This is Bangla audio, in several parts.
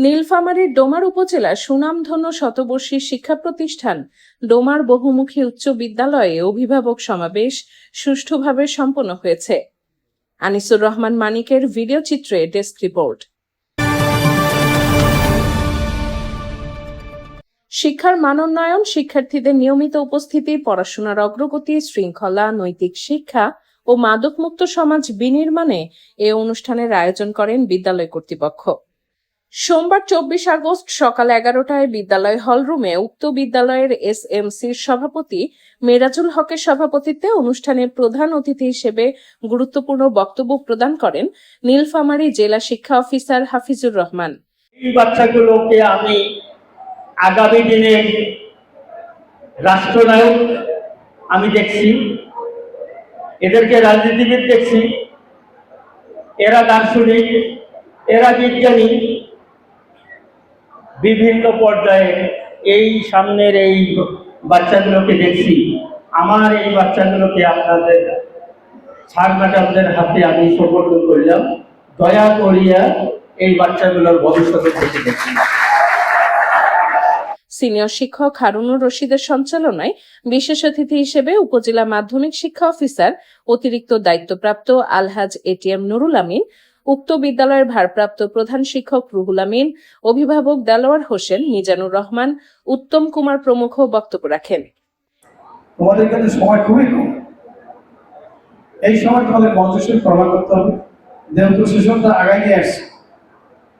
নীলফামারীর ডোমার উপজেলার সুনামধন্য শতবর্ষী শিক্ষা প্রতিষ্ঠান ডোমার বহুমুখী উচ্চ বিদ্যালয়ে অভিভাবক সমাবেশ সুষ্ঠুভাবে সম্পন্ন হয়েছে। আনিসুর রহমান মানিকের ভিডিও চিত্রে ডেস্ক রিপোর্ট। শিক্ষার মানোন্নয়ন, শিক্ষার্থীদের নিয়মিত উপস্থিতি, পড়াশোনার অগ্রগতি, শৃঙ্খলা, নৈতিক শিক্ষা ও মাদকমুক্ত সমাজ বিনির্মাণে এ অনুষ্ঠানের আয়োজন করেন বিদ্যালয় কর্তৃপক্ষ। সোমবার 24 আগস্ট সকাল 11টায় বিদ্যালয় হলরুমে উক্ত বিদ্যালয়ের এসএমসির সভাপতি মেরাজুল হকের সভাপতিত্বে অনুষ্ঠানে প্রধান অতিথি হিসেবে গুরুত্বপূর্ণ বক্তব্য প্রদান করেন নীলফামারী জেলা শিক্ষা অফিসার হাফিজুর রহমান। এই বাচ্চাগুলোকে আমি আগামী দিনে রাষ্ট্রনায়ক আমি দেখছি, এদেরকে রাজনীতিবিদ দেখছি, এরা দার্শনিক, এরা বিজ্ঞানী, বিভিন্ন পর্যায়ে এই সামনের এই বাচ্চাগুলোকে দেখছি। আমার এই বাচ্চাগুলোকে আপনাদের স্যার ম্যাডামদের হাতে আমি সুপর্দ করলাম, দয়া করিয়া এই বাচ্চাগুলোর ভবিষ্যতের দিকে দেখছি। সিনিয়র শিক্ষক হারুনুর রশিদের সঞ্চালনায় বিশেষ অতিথি হিসেবে উপজেলা মাধ্যমিক শিক্ষা অফিসার অতিরিক্ত দায়িত্বপ্রাপ্ত আলহাজ এটিএম নুরুল আমিন, উক্ত বিদ্যালয়ের ভারপ্রাপ্ত প্রধান শিক্ষক রুহুল আমিন, অভিভাবক দেলোয়ার হোসেন, মিজানুর রহমান, উত্তম কুমার প্রমুখ বক্তব্য রাখেন। তোমাদের কাছে সময় খুবই কম, এই সময় তোমাদের মঞ্চের প্রমাণ করতে হবে, যেহেতু শিশুরা আগায় নিয়ে আসছে,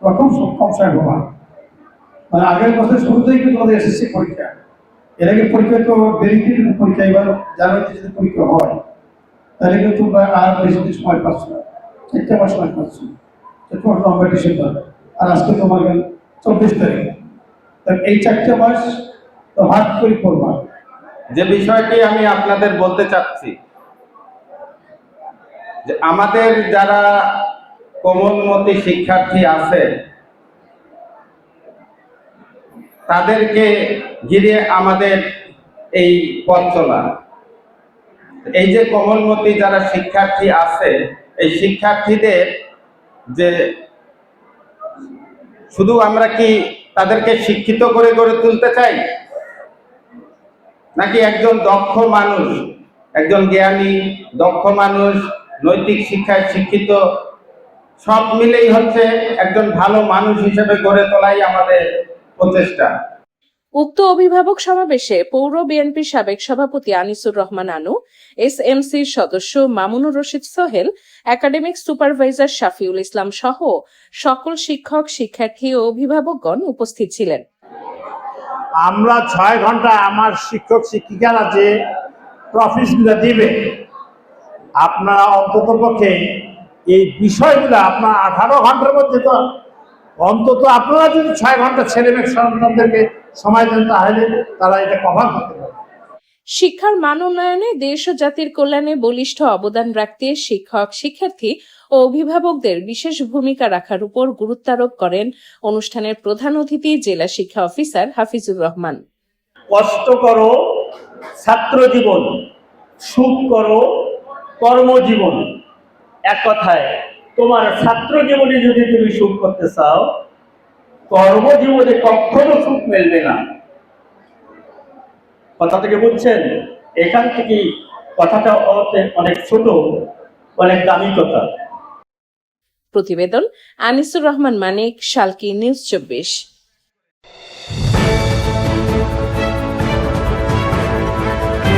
প্রথম কম সময় প্রমাণ মানে আগের বছর শুরুতেই কিন্তু তোমাদের এসএসসি পরীক্ষা, এর আগে পরীক্ষা তো দেরিতে কিন্তু পরীক্ষা, এবার জানুয়ারিতে যদি পরীক্ষা হয় তাহলে কিন্তু তোমরা আর বেশি দিন সময় পাচ্ছ না, 4 মাস সময় পাচ্ছ, নভেম্বর ডিসেম্বর, আর আজকে তোমার 24 তারিখ, এই 4 মাস তো হাত করে পড়বা। যে বিষয়টি আমি আপনাদের বলতে চাচ্ছি যে আমাদের যারা কোমলমতি শিক্ষার্থী আছে তাদেরকে ঘিরে আমাদের এই পথ চলা। এই যে কোমলমতি যারা শিক্ষার্থী আছে, এই শিক্ষার্থীদের যে শুধু আমরা কি তাদেরকে শিক্ষিত করে গড়ে তুলতে চাই, নাকি একজন দক্ষ মানুষ, একজন জ্ঞানী দক্ষ মানুষ, নৈতিক শিক্ষায় শিক্ষিত, সব মিলেই হচ্ছে একজন ভালো মানুষ হিসেবে গড়ে তোলাই আমাদের প্রচেষ্টা। উক্ত অভিভাবক সমাবেশে পৌর বিএনপির সাবেক সভাপতি আনিসুর রহমান আনু, এসএমসির সদস্য মামুনুর রশিদ সোহেল, একাডেমিক সুপারভাইজার শাফিউল ইসলাম সহ সকল শিক্ষক, শিক্ষার্থী ও অভিভাবকগণ উপস্থিত ছিলেন। আমরা 6 ঘন্টা আমার শিক্ষক শিক্ষিকারা যে ট্রফিসগুলো দিবে, আপনারা অন্তত পক্ষে এই বিষয়গুলো আপনার 18 ঘন্টার মধ্যে তো অন্তত আপনারা যদি 6 ঘন্টা ছেলেমেয়ে সন্তানদেরকে সময় দেন তাহলে তারা এটা কভার করতে পারবে। শিক্ষার মান উন্নয়নে দেশ ও জাতির কল্যাণে বলিষ্ঠ অবদান রাখতে শিক্ষক, শিক্ষার্থী ও অভিভাবকদের বিশেষ ভূমিকা রাখার উপর গুরুত্ব আরোপ করেন অনুষ্ঠানের প্রধান অতিথি জেলা শিক্ষা অফিসার হাফিজুর রহমান। কষ্ট করো ছাত্র জীবন, সুখ করো কর্মজীবন। এক কথায় তোমার ছাত্র জীবনে যদি তুমি সুখ করতে চাও, কর্মজীবনে কখনো সুখ মিলবে না। কথা থেকে বুঝছেন? এখান থেকে কথাটা অনেক ছোট, অনেক দামি কথা। প্রতিবেদন আনিসুর রহমান মানিক, শালকি নিউজ 24।